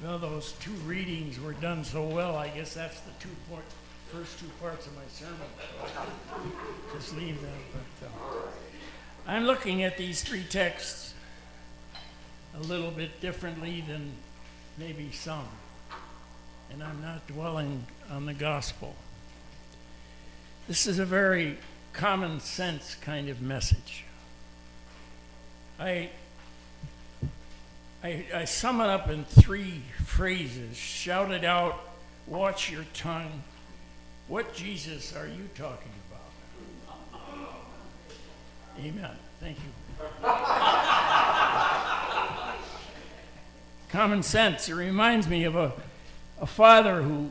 Well, those two readings were done so well, I guess that's the first two parts of my sermon. So I'll just leave them. But I'm looking at these three texts a little bit differently than maybe some. And I'm not dwelling on the gospel. This is a very common sense kind of message. I sum it up in three phrases. Shout it out, watch your tongue. What Jesus are you talking about? Amen. Thank you. Common sense. It reminds me of a father who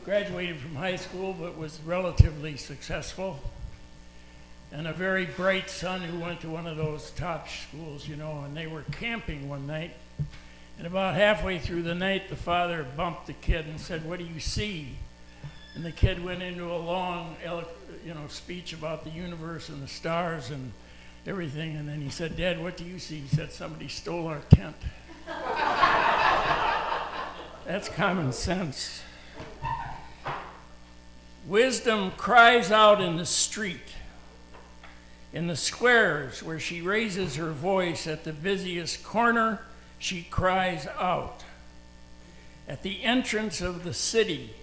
graduated from high school but was relatively successful, and a very bright son who went to one of those top schools, and they were camping one night. And about halfway through the night, the father bumped the kid and said, "What do you see?" And the kid went into a long, speech about the universe and the stars and everything. And then he said, "Dad, what do you see?" He said, "Somebody stole our tent." That's common sense. Wisdom cries out in the street, in the squares where she raises her voice. At the busiest corner, she cries out. At the entrance of the city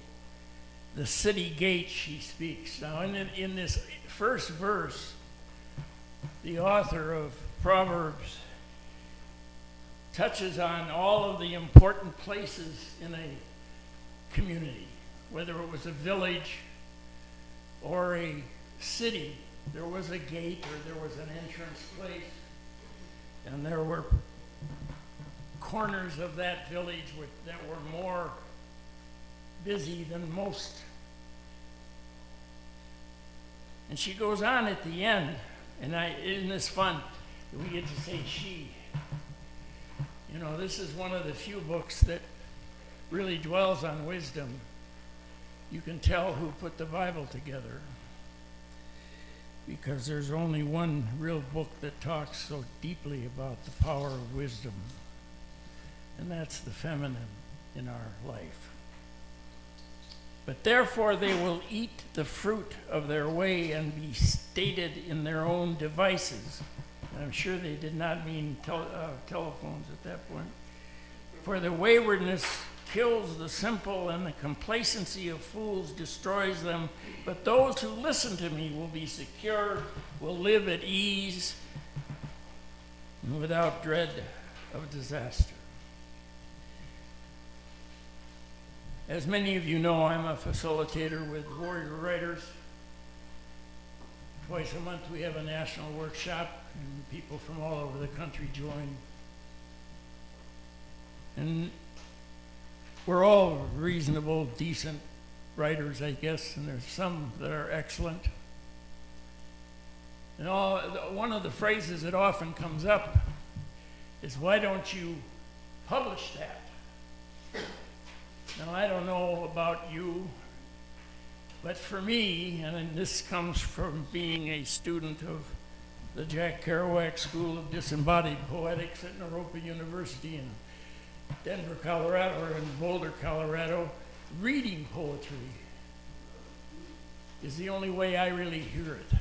gate, she speaks. Now, in this first verse, the author of Proverbs touches on all of the important places in a community, whether it was a village or a city. There was a gate or there was an entrance place, and there were corners of that village that were more busy than most. And she goes on at the end, and isn't this fun? We get to say she. This is one of the few books that really dwells on wisdom. You can tell who put the Bible together, because there's only one real book that talks so deeply about the power of wisdom, and that's the feminine in our life. But therefore they will eat the fruit of their way and be stated in their own devices. And I'm sure they did not mean telephones at that point. For the waywardness kills the simple, and the complacency of fools destroys them. But those who listen to me will be secure, will live at ease, and without dread of disaster. As many of you know, I'm a facilitator with Warrior Writers. Twice a month we have a national workshop, and people from all over the country join. And we're all reasonable, decent writers, I guess, and there's some that are excellent. And one of the phrases that often comes up is, "Why don't you publish that?" Now, I don't know about you, but for me, and this comes from being a student of the Jack Kerouac School of Disembodied Poetics at Naropa University in Denver, Colorado, or in Boulder, Colorado, reading poetry is the only way I really hear it.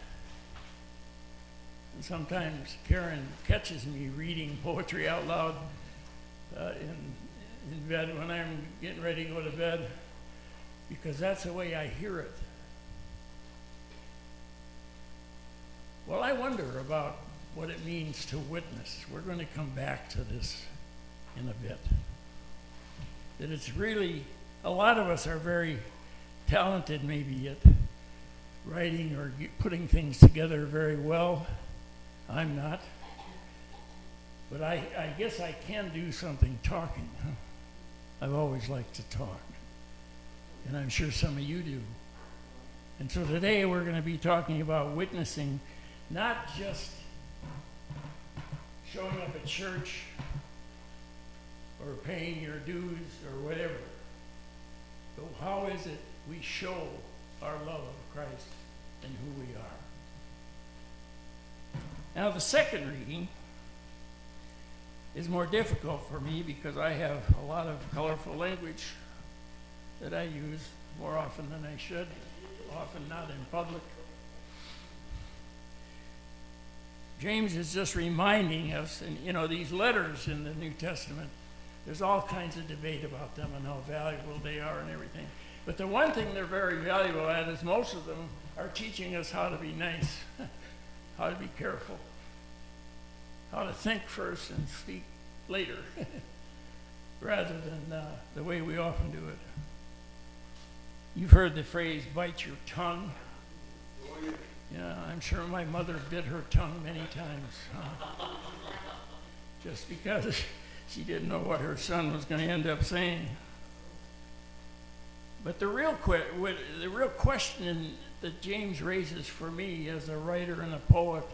And sometimes Karen catches me reading poetry out loud in bed when I'm getting ready to go to bed, because that's the way I hear it. Well, I wonder about what it means to witness. We're going to come back to this in a bit. That it's really, a lot of us are very talented maybe at writing or putting things together very well. I'm not. But I guess I can do something talking. I've always liked to talk. And I'm sure some of you do. And so today we're going to be talking about witnessing, not just showing up at church or paying your dues or whatever. But how is it we show our love of Christ and who we are? Now, the second reading is more difficult for me because I have a lot of colorful language that I use more often than I should, often not in public. James is just reminding us, and you know, these letters in the New Testament, there's all kinds of debate about them and how valuable they are and everything. But the one thing they're very valuable at is most of them are teaching us how to be nice, how to be careful, how to think first and speak later, rather than the way we often do it. You've heard the phrase, bite your tongue. Oh, yeah. Yeah, I'm sure my mother bit her tongue many times, just because she didn't know what her son was going to end up saying. But the real question that James raises for me as a writer and a poet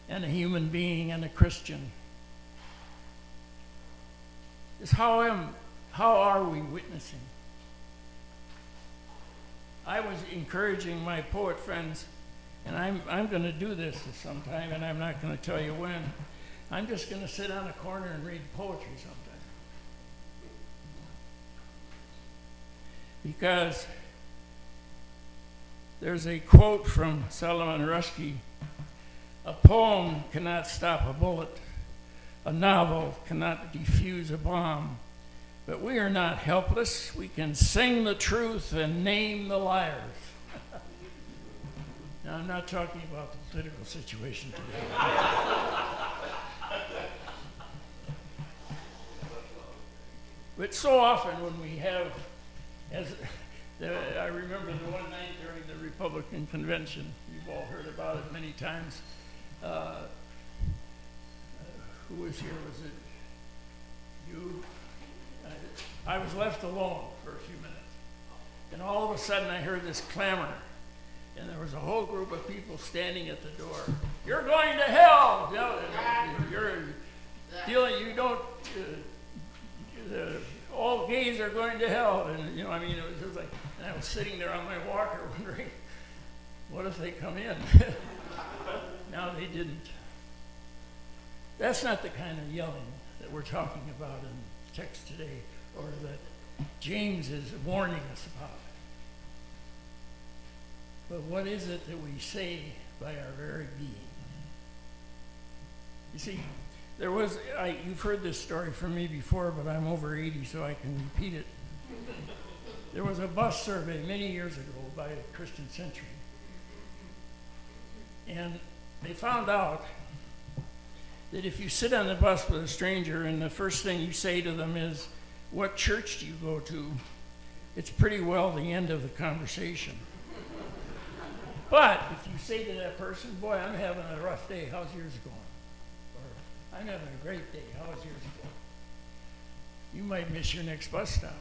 and a human being and a Christian is how are we witnessing? I was encouraging my poet friends, and I'm going to do this sometime, and I'm not going to tell you when. I'm just going to sit on a corner and read poetry sometime. Because there's a quote from Salman Rushdie, "A poem cannot stop a bullet, a novel cannot defuse a bomb, but we are not helpless. We can sing the truth and name the liars." Now, I'm not talking about the political situation today. But so often when we have, I remember the one night during the Republican convention, you've all heard about it many times. Who was here? Was it you? I was left alone for a few minutes. And all of a sudden I heard this clamor. And there was a whole group of people standing at the door. "You're going to hell! You don't, all gays are going to hell." And you know, I mean, it was like, and I was sitting there on my walker wondering, what if they come in? Now they didn't. That's not the kind of yelling that we're talking about in the text today, or that James is warning us about. But what is it that we say by our very being? You see, you've heard this story from me before, but I'm over 80, so I can repeat it. There was a bus survey many years ago by Christian Century. And they found out that if you sit on the bus with a stranger and the first thing you say to them is, "What church do you go to?" it's pretty well the end of the conversation. But if you say to that person, "Boy, I'm having a rough day, how's yours going?" Or, "I'm having a great day, how's yours going?" you might miss your next bus stop.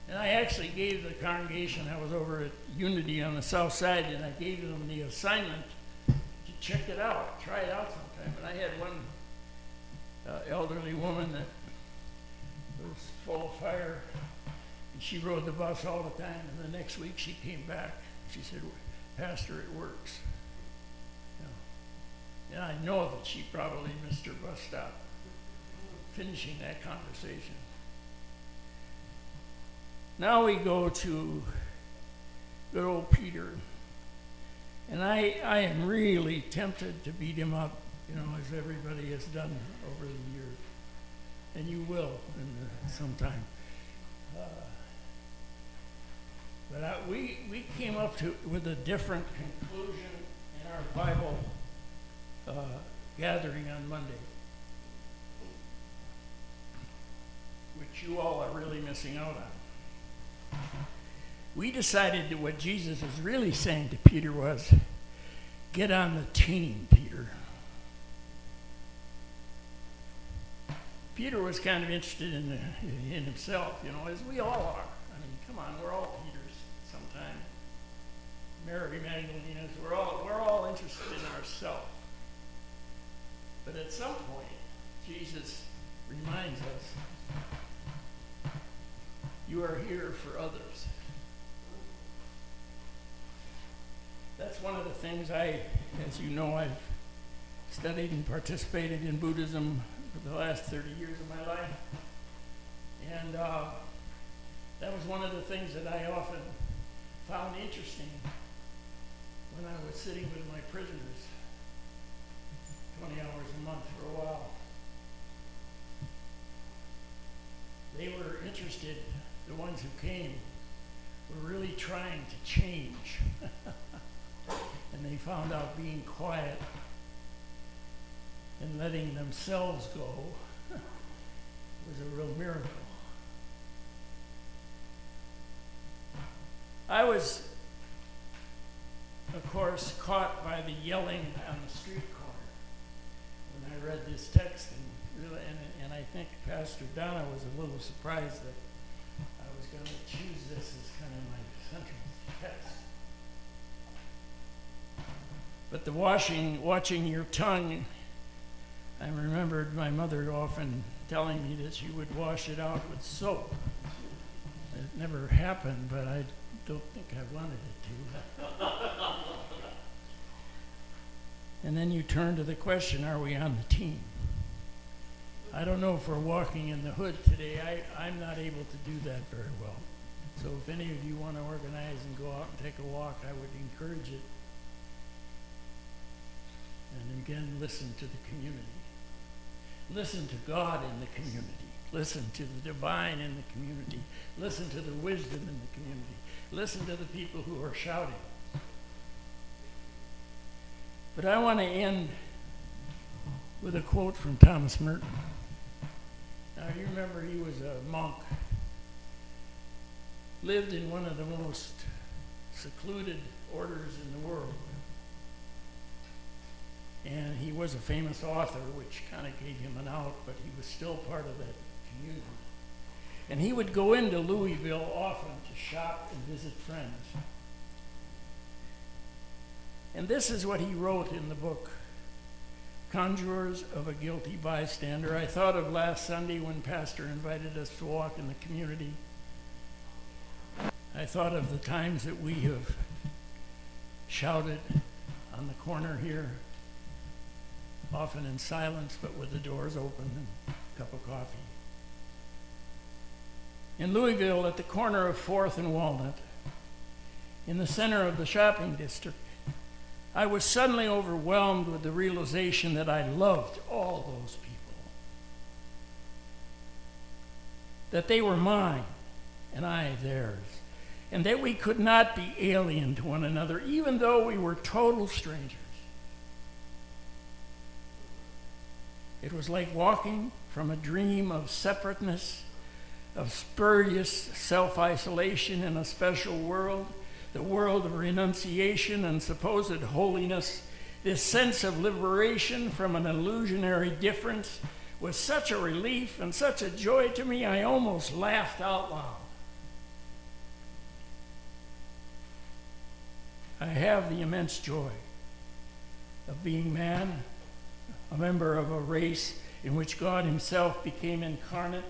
And I actually gave the congregation, I was over at Unity on the south side, and I gave them the assignment to check it out, try it out sometime. And I had one elderly woman that was full of fire. She rode the bus all the time, and the next week she came back. She said, "Pastor, it works." And I know that she probably missed her bus stop finishing that conversation. Now we go to good old Peter. And I am really tempted to beat him up, you know, as everybody has done over the years. And you will sometime. But we came up with a different conclusion in our Bible gathering on Monday, which you all are really missing out on. We decided that what Jesus was really saying to Peter was, "Get on the team, Peter." Peter was kind of interested in himself, you know, as we all are. I mean, come on, we're all Peters sometime. Mary Magdalene's, we're all interested in ourselves. But at some point, Jesus reminds us, you are here for others. That's one of the things as you know, I've studied and participated in Buddhism for the last 30 years of my life. And that was one of the things that I often found interesting when I was sitting with my prisoners 20 hours a month for a while. They were interested, the ones who came, were really trying to change. And they found out being quiet and letting themselves go was a real miracle. I was, of course, caught by the yelling on the street corner when I read this text, and I think Pastor Donna was a little surprised that I was going to choose this as kind of my central text. But the watching your tongue, I remembered my mother often telling me that she would wash it out with soap. It never happened, but I don't think I wanted it to. And then you turn to the question, are we on the team? I don't know if we're walking in the hood today. I'm not able to do that very well. So if any of you want to organize and go out and take a walk, I would encourage it. And again, listen to the community. Listen to God in the community. Listen to the divine in the community. Listen to the wisdom in the community. Listen to the people who are shouting. But I want to end with a quote from Thomas Merton. Now, you remember he was a monk, lived in one of the most secluded orders in the world. And he was a famous author, which kind of gave him an out, but he was still part of that community. And he would go into Louisville often to shop and visit friends. And this is what he wrote in the book, Conjurers of a Guilty Bystander. I thought of last Sunday when Pastor invited us to walk in the community. I thought of the times that we have shouted on the corner here, often in silence, but with the doors open and a cup of coffee. In Louisville, at the corner of 4th and Walnut, in the center of the shopping district, I was suddenly overwhelmed with the realization that I loved all those people. That they were mine and I theirs. And that we could not be alien to one another, even though we were total strangers. It was like walking from a dream of separateness, of spurious self-isolation in a special world, the world of renunciation and supposed holiness. This sense of liberation from an illusionary difference was such a relief and such a joy to me, I almost laughed out loud. I have the immense joy of being man, a member of a race in which God himself became incarnate,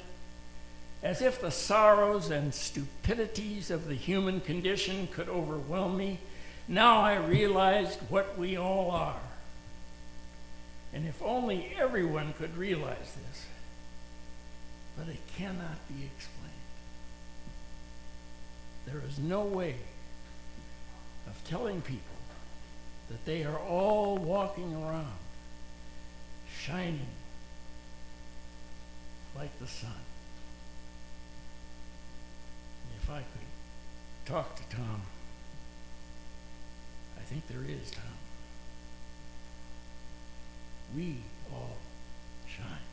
as if the sorrows and stupidities of the human condition could overwhelm me. Now I realized what we all are. And if only everyone could realize this, but it cannot be explained. There is no way of telling people that they are all walking around shining like the sun. And if I could talk to Tom, I think there is Tom. We all shine.